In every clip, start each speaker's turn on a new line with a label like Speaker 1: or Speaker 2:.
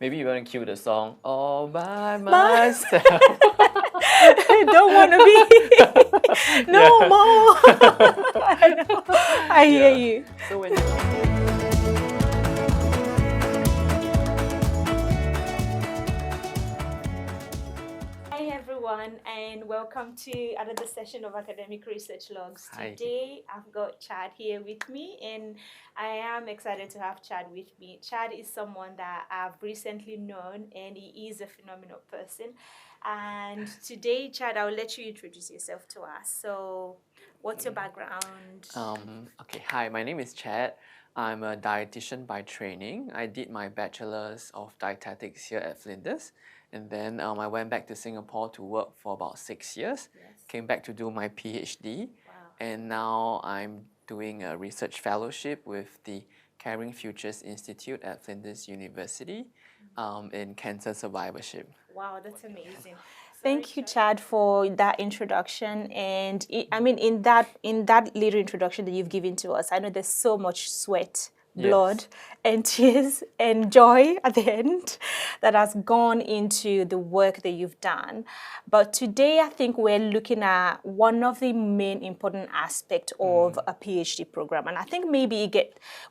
Speaker 1: maybe you want to cue the song all by
Speaker 2: My-
Speaker 1: myself.
Speaker 2: I don't want to be. No
Speaker 1: Yeah.
Speaker 2: more. I know. I hear
Speaker 1: Yeah.
Speaker 2: you.
Speaker 1: So when you
Speaker 2: Hi everyone, and welcome to another session of Academic Research Logs.
Speaker 1: Hi.
Speaker 2: Today I've got Chad here with me, and I am excited to have Chad with me. Chad is someone that I've recently known, and he is a phenomenal person. And today, Chad, I'll let you introduce yourself to us. So, what's your background?
Speaker 1: Okay, hi, my name is Chad. I'm a dietitian by training. I did my bachelor's of dietetics here at Flinders, and then I went back to Singapore to work for about 6 years.
Speaker 2: Yes.
Speaker 1: Came back to do my PhD,
Speaker 2: Wow.
Speaker 1: and now I'm doing a research fellowship with the Caring Futures Institute at Flinders University in cancer survivorship.
Speaker 2: Wow, that's amazing. Thank you, Chad, for that introduction. And in that little introduction that you've given to us, I know there's so much sweat, blood, and tears and joy at the end that has gone into the work that you've done. But today, I think we're looking at one of the main important aspects of a PhD program, and I think maybe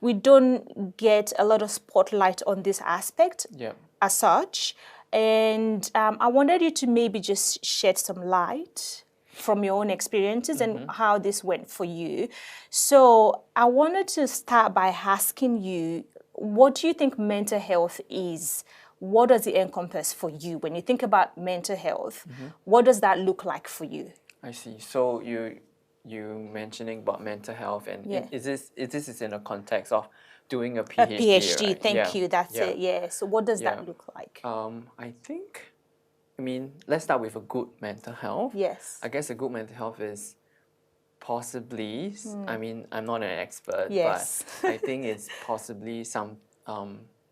Speaker 2: we don't get a lot of spotlight on this aspect
Speaker 1: Yeah.
Speaker 2: as such. And I wanted you to maybe just shed some light from your own experiences and how this went for you. So I wanted to start by asking you, what do you think mental health is? What does it encompass for you? When you think about mental health, what does that look like for you?
Speaker 1: I see. So you mentioning about mental health, and
Speaker 2: Yeah.
Speaker 1: is this in a context of doing a
Speaker 2: A
Speaker 1: PhD?
Speaker 2: PhD,
Speaker 1: Right?
Speaker 2: thank
Speaker 1: Yeah.
Speaker 2: you, that's
Speaker 1: Yeah.
Speaker 2: it, yeah. So what does
Speaker 1: Yeah.
Speaker 2: that look like?
Speaker 1: I think, let's start with a good mental health.
Speaker 2: Yes.
Speaker 1: I guess a good mental health is possibly, I'm not an expert,
Speaker 2: Yes.
Speaker 1: but I think it's possibly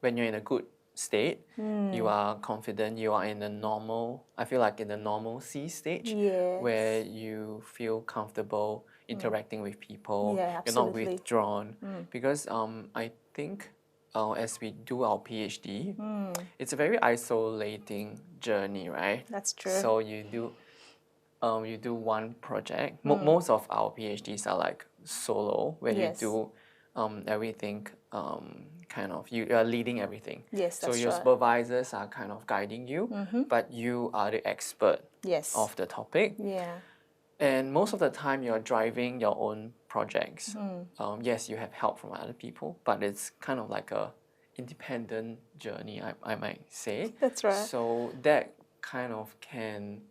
Speaker 1: when you're in a good state, you are confident, you are in a normal, I feel like in the normalcy stage,
Speaker 2: Yes.
Speaker 1: where you feel comfortable interacting with people,
Speaker 2: Yeah,
Speaker 1: you're not
Speaker 2: absolutely.
Speaker 1: withdrawn. Because I think as we do our PhD, it's a very isolating journey, right?
Speaker 2: That's true.
Speaker 1: So you do one project. Most of our PhDs are like solo, where
Speaker 2: Yes.
Speaker 1: you do everything. You are leading everything.
Speaker 2: Yes,
Speaker 1: So
Speaker 2: that's
Speaker 1: your
Speaker 2: right.
Speaker 1: supervisors are kind of guiding you, but you are the expert
Speaker 2: Yes.
Speaker 1: of the topic.
Speaker 2: Yeah.
Speaker 1: And most of the time, you're driving your own projects. Yes, you have help from other people, but it's kind of like a independent journey, I might say.
Speaker 2: That's right.
Speaker 1: So that kind of can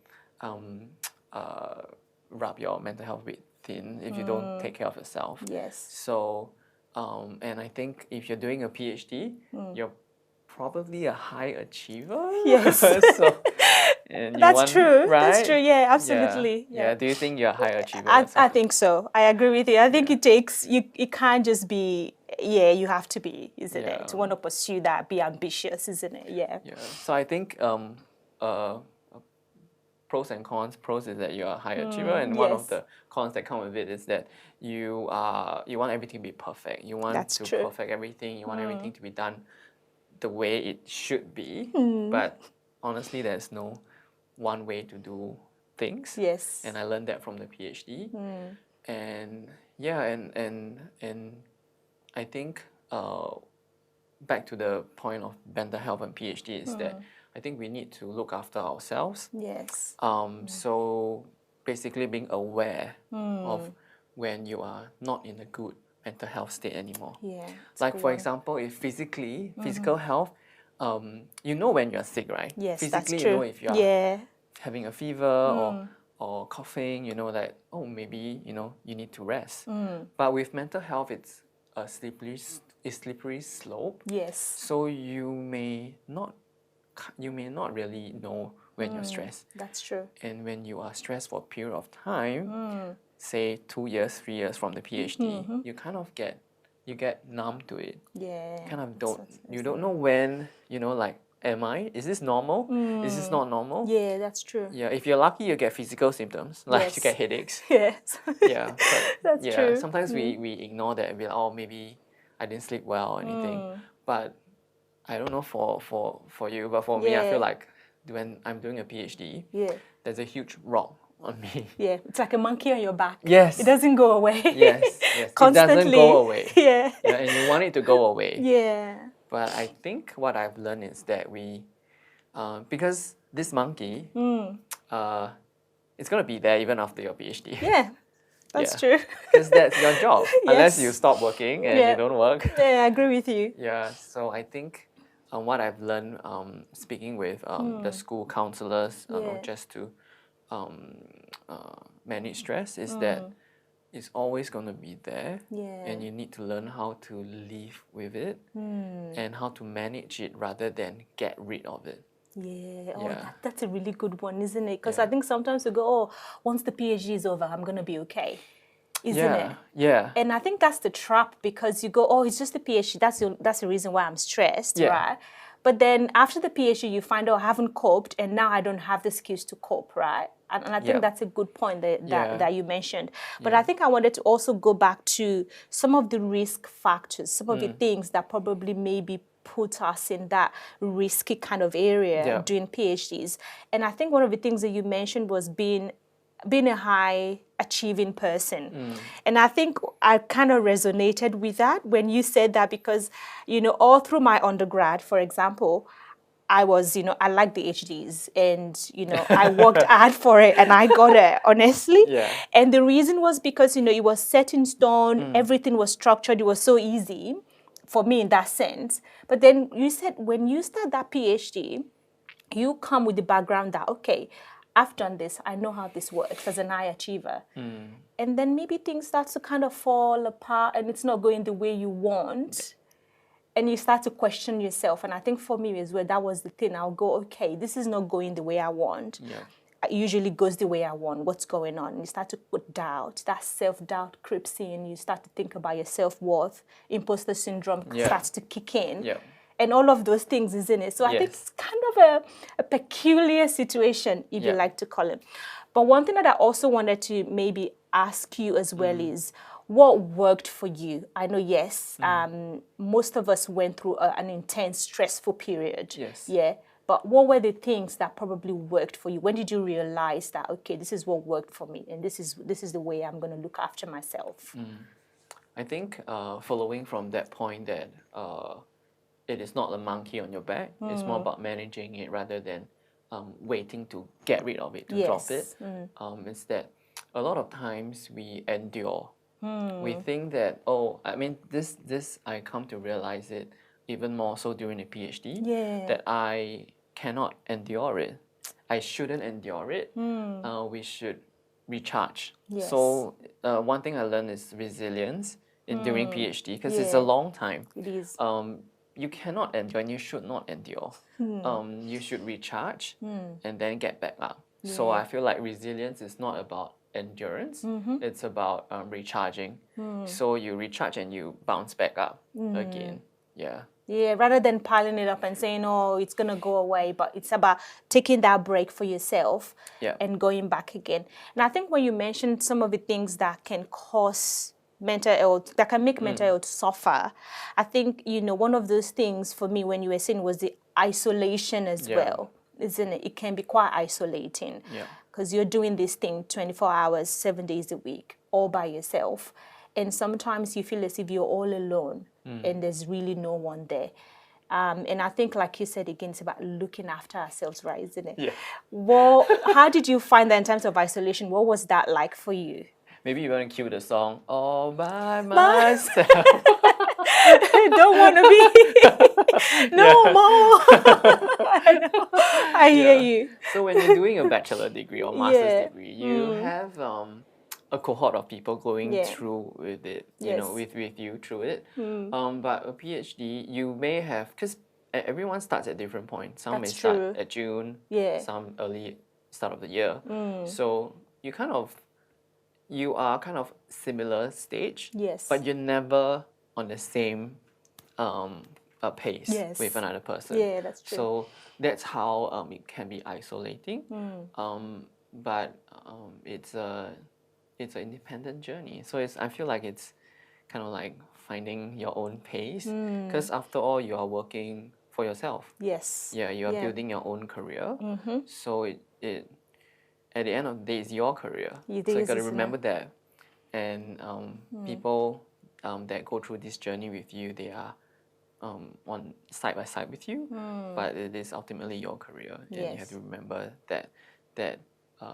Speaker 1: rub your mental health a bit thin if you don't take care of yourself.
Speaker 2: Yes.
Speaker 1: So, and I think if you're doing a PhD, you're probably a high achiever.
Speaker 2: Yes.
Speaker 1: So, and you
Speaker 2: That's true.
Speaker 1: right?
Speaker 2: That's true. Yeah,
Speaker 1: Yeah.
Speaker 2: absolutely.
Speaker 1: Yeah. Do you think you're a high achiever
Speaker 2: I
Speaker 1: yourself?
Speaker 2: think so. I agree with you. I think it takes you. It can't just be. Yeah, you have to be, isn't
Speaker 1: Yeah.
Speaker 2: it? To want to pursue that, be ambitious, isn't it? Yeah.
Speaker 1: Yeah. So I think pros and cons. Pros is that you're a high achiever, and one of
Speaker 2: yes.
Speaker 1: the cons that come with it is that you want everything to be perfect. You want
Speaker 2: That's
Speaker 1: to
Speaker 2: true.
Speaker 1: perfect everything. You want everything to be done the way it should be. But honestly, there's no one way to do things.
Speaker 2: Yes.
Speaker 1: And I learned that from the PhD. And yeah, and I think back to the point of mental health and PhD is that I think we need to look after ourselves.
Speaker 2: Yes.
Speaker 1: So basically being aware of when you are not in a good mental health state anymore.
Speaker 2: Yeah.
Speaker 1: Like for example, if physical health, you know when you're sick, right?
Speaker 2: Yes,
Speaker 1: Physically,
Speaker 2: that's true.
Speaker 1: you know if you are
Speaker 2: Yeah.
Speaker 1: having a fever or coughing, you know that, oh, maybe, you need to rest. But with mental health, it's a slippery slope.
Speaker 2: Yes.
Speaker 1: So you may not really know when you're stressed.
Speaker 2: That's true.
Speaker 1: And when you are stressed for a period of time, say 2 years, 3 years from the PhD, you kind of get numb to it.
Speaker 2: Yeah.
Speaker 1: Kind of don't know when, is this normal? Is this not normal?
Speaker 2: Yeah, that's true.
Speaker 1: Yeah, if you're lucky, you get physical symptoms, like
Speaker 2: Yes.
Speaker 1: you get headaches.
Speaker 2: Yes.
Speaker 1: Yeah, but
Speaker 2: That's
Speaker 1: yeah,
Speaker 2: true.
Speaker 1: sometimes we ignore that and be like, oh, maybe I didn't sleep well or anything. But I don't know for you, but for me, I feel like when I'm doing a PhD, there's a huge rock on me.
Speaker 2: Yeah, it's like a monkey on your back.
Speaker 1: Yes.
Speaker 2: It doesn't go away.
Speaker 1: Yes, yes.
Speaker 2: Constantly.
Speaker 1: It doesn't go away.
Speaker 2: Yeah.
Speaker 1: And you want it to go away.
Speaker 2: Yeah.
Speaker 1: But I think what I've learned is that because this monkey, it's going to be there even after your PhD.
Speaker 2: Yeah, that's true.
Speaker 1: Because that's your job. Unless you stop working and you don't work.
Speaker 2: Yeah, I agree with you.
Speaker 1: Yeah, so I think what I've learned speaking with the school counselors just to manage stress is that it's always going to be there, and you need to learn how to live with it and how to manage it rather than get rid of it.
Speaker 2: Yeah, that's a really good one, isn't it? Because I think sometimes we go, oh, once the PhD is over, I'm going to be okay, isn't it?
Speaker 1: Yeah.
Speaker 2: And I think that's the trap, because you go, oh, it's just the PhD. That's the reason why I'm stressed, right? But then after the PhD, you find, oh, I haven't coped, and now I don't have the skills to cope, right? And I think that's a good point that you mentioned. But I think I wanted to also go back to some of the risk factors, some of the things that probably maybe put us in that risky kind of area doing PhDs. And I think one of the things that you mentioned was being a high achieving person. And I think I kind of resonated with that when you said that, because, all through my undergrad, for example, I was, I liked the HDs, and, I worked hard for it, and I got it, honestly. And the reason was because, it was set in stone, everything was structured, it was so easy for me in that sense. But then you said when you start that PhD, you come with the background that, okay, I've done this, I know how this works as an high achiever. And then maybe things start to kind of fall apart and it's not going the way you want. And you start to question yourself. And I think for me as well, that was the thing. I'll go, okay, this is not going the way I want. It usually goes the way I want. What's going on? And you start to put doubt. That self-doubt creeps in. You start to think about your self-worth. Imposter syndrome starts to kick in. And all of those things, isn't it? So I think it's kind of a peculiar situation, if you like to call it. But one thing that I also wanted to maybe ask you as well is, what worked for you? I know, yes, most of us went through an intense, stressful period. Yeah. But what were the things that probably worked for you? When did you realize that, okay, this is what worked for me, and this is the way I'm going to look after myself?
Speaker 1: I think following from that point that it is not a monkey on your back. It's more about managing it rather than waiting to get rid of it, to drop it. It's that a lot of times we endure. We think that, this I come to realize it even more so during the PhD, that I cannot endure it. I shouldn't endure it. We should recharge. So one thing I learned is resilience during PhD, because it's a long time.
Speaker 2: It is.
Speaker 1: You cannot endure and you should not endure. You should recharge and then get back up. So I feel like resilience is not about endurance, it's about recharging. So you recharge and you bounce back up again.
Speaker 2: Yeah, rather than piling it up and saying, oh, it's going to go away, but it's about taking that break for yourself and going back again. And I think when you mentioned some of the things that can cause mental health, that can make mental health suffer, I think, one of those things for me when you were saying was the isolation as well, isn't it? It can be quite isolating because you're doing this thing 24 hours, 7 days a week, all by yourself. And sometimes you feel as if you're all alone and there's really no one there. And I think, like you said, again, it's about looking after ourselves, right, isn't it? Well, how did you find that in terms of isolation? What was that like for you?
Speaker 1: Maybe you want to cue the song, all by myself.
Speaker 2: I don't want to be no more. I hear you.
Speaker 1: So when you're doing a bachelor degree or master's degree, you have a cohort of people going through with it, with you through it. But a PhD, you may have, because everyone starts at different points. Some may start at June, some early start of the year. So you are kind of similar stage, but you're never on the same pace with another person.
Speaker 2: Yeah, that's true.
Speaker 1: So that's how it can be isolating. But it's an independent journey. So I feel like it's kind of like finding your own pace, because after all, you are working for yourself.
Speaker 2: Yes.
Speaker 1: Yeah, you are building your own career. So it at the end of the day, it's your career. So you got to remember that. And people that go through this journey with you, they are on side by side with you, but it is ultimately your career, and you have to remember that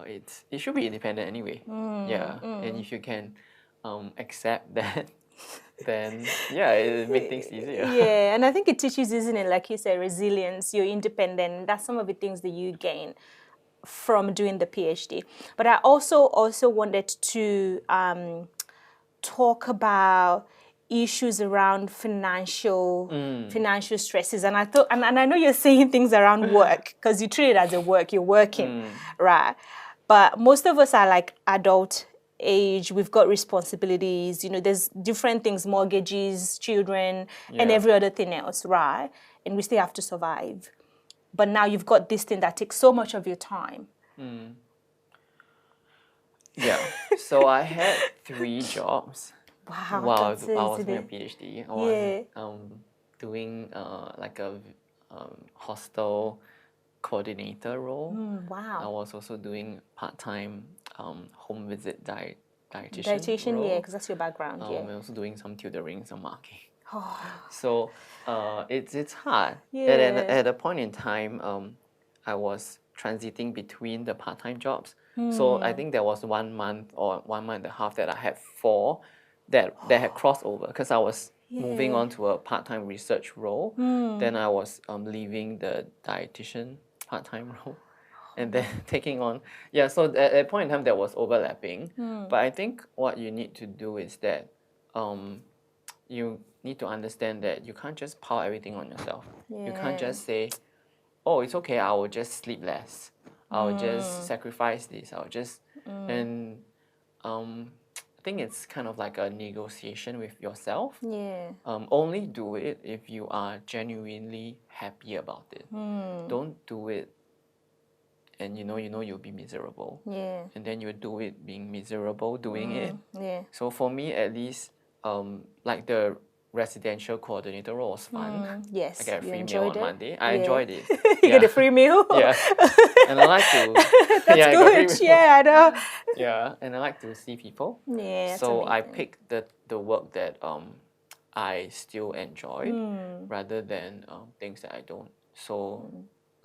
Speaker 1: it should be independent anyway. And if you can accept that, then it makes things easier.
Speaker 2: Yeah, and I think it teaches, isn't it, like you said, resilience. You're independent. That's some of the things that you gain from doing the PhD. But I also wanted to talk about issues around financial stresses, and I thought, and I know you're saying things around work because you treat it as a work. You're working, right? But most of us are like adult age. We've got responsibilities. You know, there's different things: mortgages, children, and every other thing else, right? And we still have to survive. But now you've got this thing that takes so much of your time.
Speaker 1: Yeah. So I had 3 jobs.
Speaker 2: Wow,
Speaker 1: while I
Speaker 2: that's
Speaker 1: was
Speaker 2: it.
Speaker 1: doing a PhD. I was doing like a hostel coordinator role. I
Speaker 2: Wow.
Speaker 1: was also doing part-time home visit dietitian
Speaker 2: Dietitian,
Speaker 1: role.
Speaker 2: because that's your background,
Speaker 1: And also doing some tutoring, some marking. So it's hard. At a point in time, I was transiting between the part-time jobs. So I think there was 1 month or 1 month and a half that I had 4 that had crossover, because I was moving on to a part-time research role. Then I was leaving the dietitian part-time role, and then taking on so at that point in time there was overlapping. But I think what you need to do is that you need to understand that you can't just pile everything on yourself. You can't just say, oh, it's okay, I will just sleep less, I'll just sacrifice this, I'll just and I think it's kind of like a negotiation with yourself. Only do it if you are genuinely happy about it. Don't do it and you know you'll be miserable. And then you do it being miserable doing it. So for me, at least, like the residential coordinator role was fun.
Speaker 2: Yes,
Speaker 1: I get a
Speaker 2: you
Speaker 1: free meal on
Speaker 2: enjoyed it?
Speaker 1: Monday. I enjoyed it.
Speaker 2: You get a free meal?
Speaker 1: And I like to
Speaker 2: That's
Speaker 1: I got
Speaker 2: good.
Speaker 1: free meal.
Speaker 2: Yeah, I know.
Speaker 1: And I like to see people.
Speaker 2: Yeah,
Speaker 1: So I
Speaker 2: amazing.
Speaker 1: picked the work that I still enjoyed rather than things that I don't. So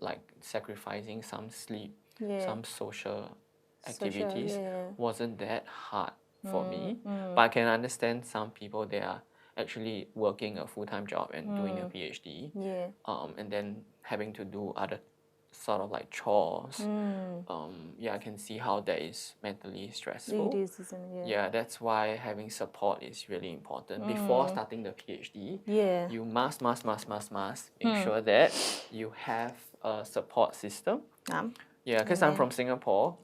Speaker 1: like sacrificing some sleep, some social activities wasn't that hard for me. But I can understand some people, they are actually working a full-time job and doing a PhD, and then having to do other sort of like chores. I can see how that is mentally stressful.
Speaker 2: It is, isn't it?
Speaker 1: That's why having support is really important. Before starting the PhD, you must make sure that you have a support system. Because I'm from Singapore,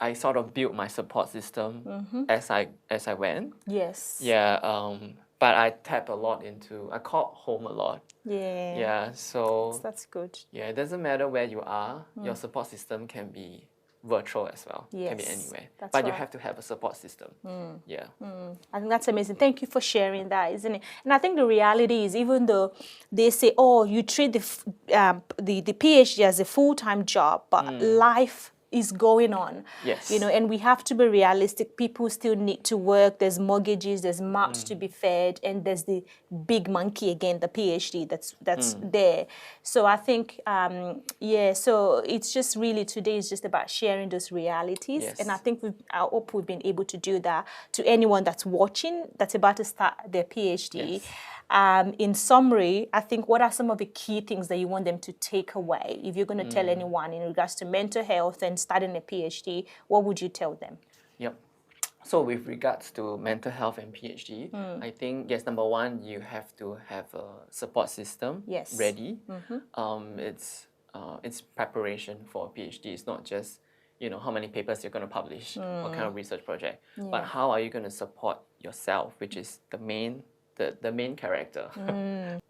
Speaker 1: I sort of built my support system as I went. But I tap a lot into, I call home a lot. So
Speaker 2: that's good.
Speaker 1: it doesn't matter where you are, your support system can be virtual as well. Can be anywhere. But you have to have a support system.
Speaker 2: I think that's amazing. Thank you for sharing that, isn't it? And I think the reality is, even though they say, oh, you treat the PhD as a full-time job, but life is going on. You know, and we have to be realistic. People still need to work. There's mortgages, there's mouths to be fed, and there's the big monkey again, the PhD that's there. So I think, so it's just really, today is just about sharing those realities. And I think I hope we've been able to do that to anyone that's watching, that's about to start their PhD. In summary, I think, what are some of the key things that you want them to take away? If you're going to tell anyone in regards to mental health and starting a PhD, what would you tell them?
Speaker 1: So with regards to mental health and PhD, I think, yes, number one, you have to have a support system ready. It's preparation for a PhD. It's not just, how many papers you're going to publish, what kind of research project, but how are you going to support yourself, which is the main character.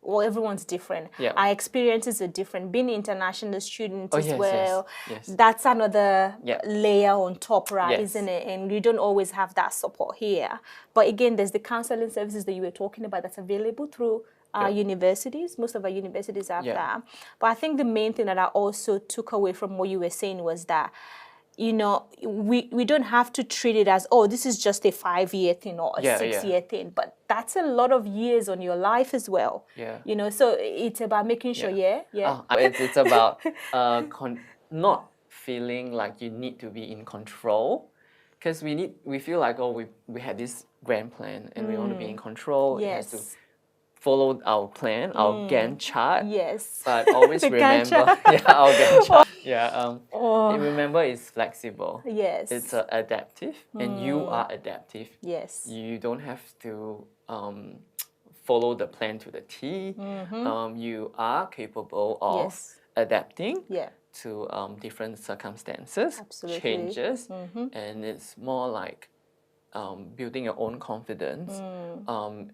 Speaker 2: Well, everyone's different. Our experiences are different. Being an international student as well, that's another layer on top, right? Isn't it? And you don't always have that support here. But again, there's the counseling services that you were talking about that's available through universities. Most of our universities have that. But I think the main thing that I also took away from what you were saying was that, you know, we don't have to treat it as, oh, this is just a 5-year thing or a 6-year thing, but that's a lot of years on your life as well. You know, so it's about making sure,
Speaker 1: it's about not feeling like you need to be in control, because we feel like, oh, we had this grand plan and we want to be in control. It has to follow our plan, our Gantt chart. But always remember, our Gantt chart. Remember, it's flexible. It's adaptive, and you are adaptive. You don't have to follow the plan to the T. You are capable of adapting to different circumstances, changes, and it's more like building your own confidence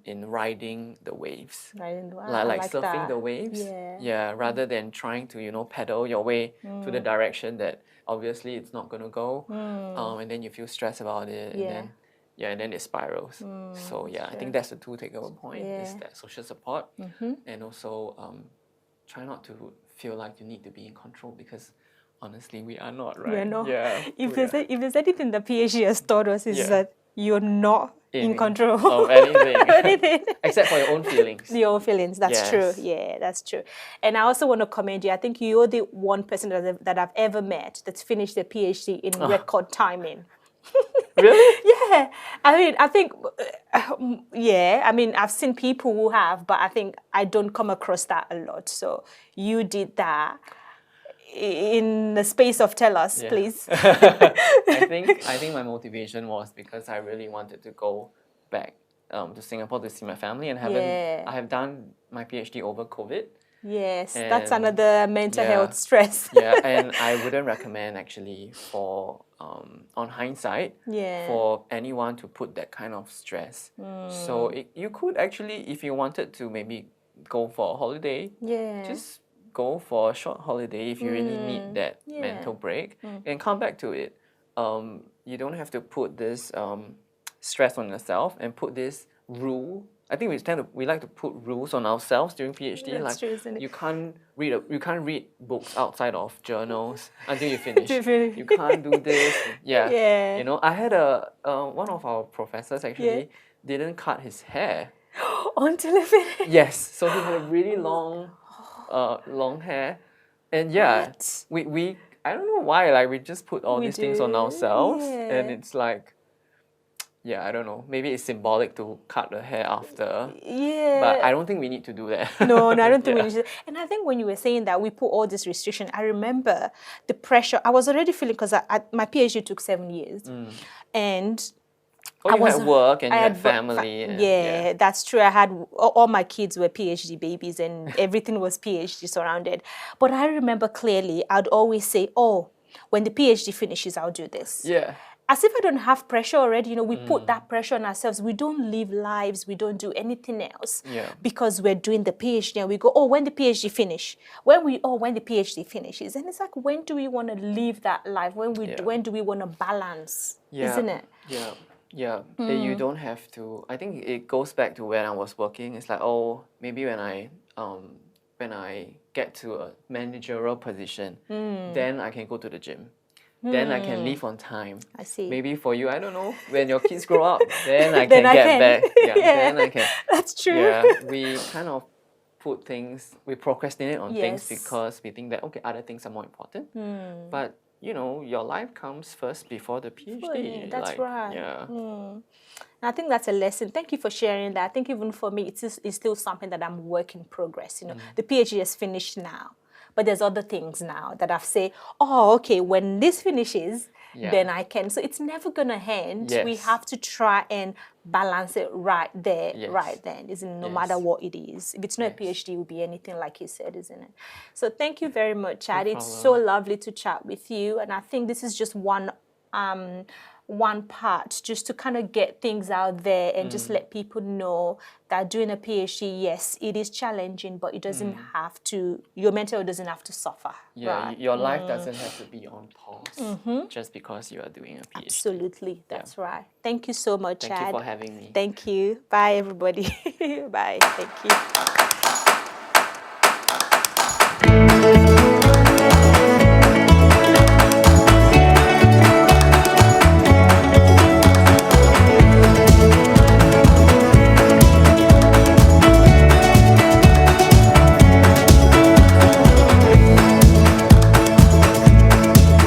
Speaker 1: in riding the waves, like surfing the waves, rather than trying to, you know, pedal your way to the direction that obviously it's not going to go, and then you feel stressed about it, and then it spirals. So I think that's the two takeaway point, is that social support, and also try not to feel like you need to be in control, because honestly we are not, right?
Speaker 2: We're not. If there's anything the PhD has taught us, is that you're not in control
Speaker 1: of anything. Except for your own feelings.
Speaker 2: Your own feelings, that's true. Yeah, that's true. And I also want to commend you. I think you're the one person that I've ever met that's finished their PhD in record timing.
Speaker 1: Really?
Speaker 2: Yeah. I mean, I think, I mean, I've seen people who have, but I think I don't come across that a lot. So you did that in the space of, tell us, please.
Speaker 1: I think my motivation was because I really wanted to go back to Singapore to see my family, and I have done my PhD over COVID.
Speaker 2: Yes, that's another mental health stress.
Speaker 1: And I wouldn't recommend, actually, for on hindsight, for anyone to put that kind of stress. So you could actually, if you wanted to, maybe go for a holiday, just go for a short holiday if you really need that mental break, and come back to it. You don't have to put this stress on yourself and put this rule. I think we like to put rules on ourselves during PhD.
Speaker 2: That's true, isn't it?
Speaker 1: You can't read books outside of journals until you finish. You can't do this. You know, I had one of our professors actually didn't cut his hair
Speaker 2: until he finished.
Speaker 1: Yes, so he had really long hair, and we I don't know why, like, we just put all these things on ourselves, and it's like, I don't know, maybe it's symbolic to cut the hair after, but I don't think we need to do that.
Speaker 2: No, I don't think we need to. And I think when you were saying that we put all this restriction, I remember the pressure I was already feeling, because my PhD took 7 years, and
Speaker 1: you had work and you had family.
Speaker 2: That's true. I had all my kids were PhD babies, and everything was PhD surrounded. But I remember clearly, I'd always say, oh, when the PhD finishes, I'll do this. As if I don't have pressure already. You know, we put that pressure on ourselves. We don't live lives. We don't do anything else because we're doing the PhD, and we go, oh, when the PhD finish, when the PhD finishes. And it's like, when do we want to live that life? When do we want to balance? Isn't it?
Speaker 1: You don't have to. I think it goes back to when I was working. It's like, oh, maybe when I get to a managerial position, then I can go to the gym. Then I can leave on time.
Speaker 2: I see.
Speaker 1: Maybe for you, I don't know, when your kids grow up, then I can get back. Then I can.
Speaker 2: That's true.
Speaker 1: We kind of we procrastinate on things because we think that, okay, other things are more important. But you know, your life comes first before the PhD.
Speaker 2: That's right. And I think that's a lesson. Thank you for sharing that. I think even for me, it's still something that I'm work in progress. You know, the PhD is finished now, but there's other things now that I've said, oh, okay, when this finishes, then I can. So it's never going to end. We have to try and balance it right there, right then, isn't it? No matter what it is. If it's not a PhD, it will be anything, like you said, isn't it? So thank you very much, Chad. It's so lovely to chat with you. And I think this is just one one part just to kind of get things out there and just let people know that doing a PhD, yes, it is challenging, but it doesn't have to, your mental health doesn't have to suffer.
Speaker 1: Yeah,
Speaker 2: right?
Speaker 1: your life doesn't have to be on pause just because you are doing a PhD.
Speaker 2: Absolutely, that's right. Thank you so much,
Speaker 1: Thank
Speaker 2: Chad.
Speaker 1: you for having me.
Speaker 2: Thank you. Bye, everybody. Bye. Thank you.